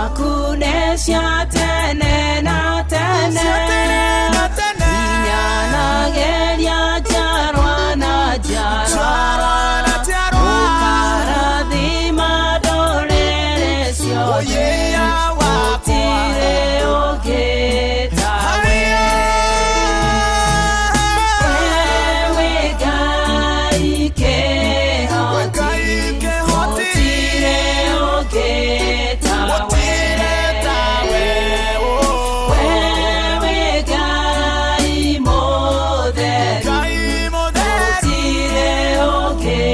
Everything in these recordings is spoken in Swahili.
Wakunesha tene na tene Inyana geria jarwa na jarwa Ukarathima dorere ciothe Gutire ũngĩ tawe Wewe Ngai kĩhoti Gutire ũngĩ tawe Wewe Ngai mũtheru Gutire ũngĩ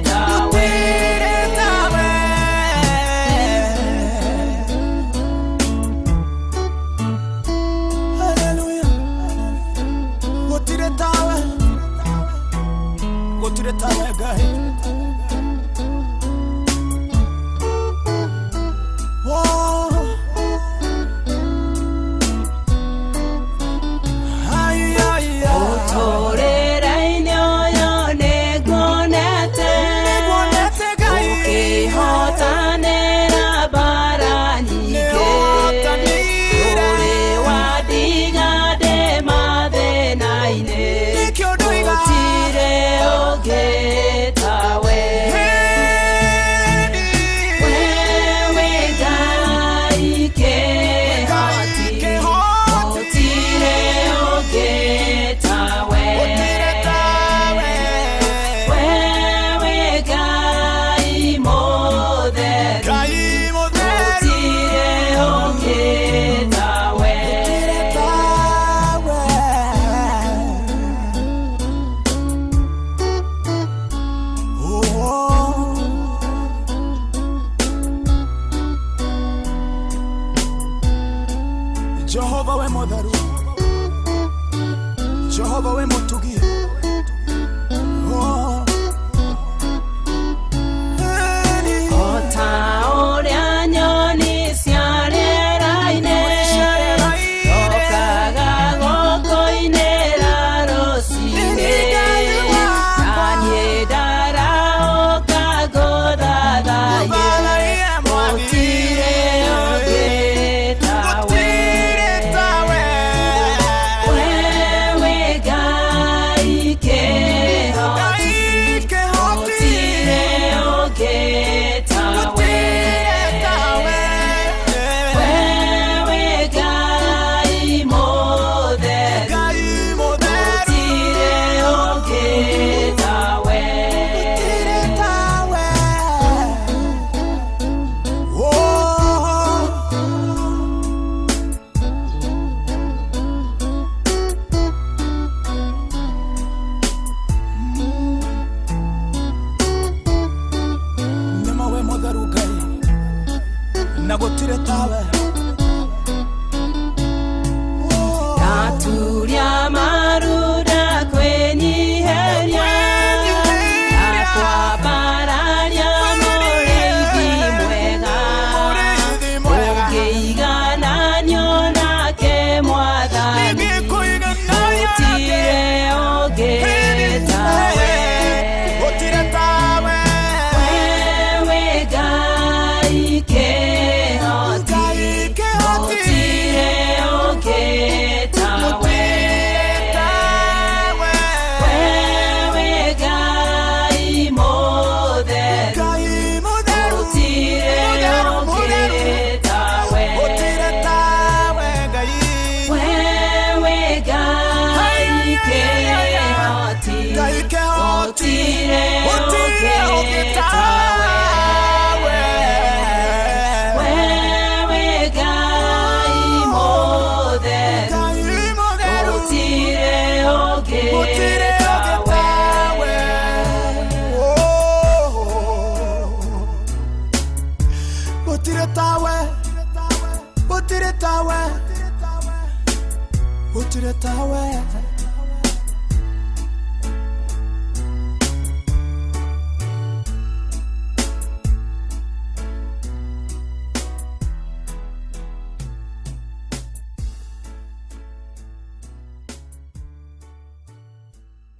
tawe Gutire tawe Ngai Ũtũũrĩre-inĩ ũyũ nĩnguonete ũkĩhotanĩra mbara nyingĩ Ndũrĩ wandiga ndĩ mathĩna-inĩ Gũtirĩ ũngĩ tawe Wewe Ngai kĩhoti Gũtirĩ ũngĩ tawe Wewe Ngai mũtheru Gũtirĩ ũngĩ tawe Jehova we mũtheru Jehova we mũtugi O ta ũrĩa nyoni cia rĩera-inĩ Okaga gũkũinĩra rũcinĩ Na niĩ ndaraũka ngũthathaiye Gũtirĩ ũngĩ tawe Wewe Ngai kĩhoti Gũtirĩ ũngĩ tawe Wewe Ngai mũtheru Gũtirĩ ũngĩ tawe Nĩma we mũtheru Ngai na gũtirĩ tawe Ndaturia maru ndakwĩnyiheria Ndakwambararia mũrĩithi mwega Ũngĩigananio nake Mwathani Gũtirĩ ũngĩ tawe Wewe Ngai kĩhoti Gũtirĩ ũngĩ tawe Wewe Ngai mũtheru Gũtirĩ ũngĩ tawe Wewe Ngai kĩhoti Gũtirĩ ũngĩ tawe Wewe Ngai mũtheru Gũtirĩ ũngĩ tawe Gũtirĩ tawe Gũtirĩ tawe Gũtirĩ tawe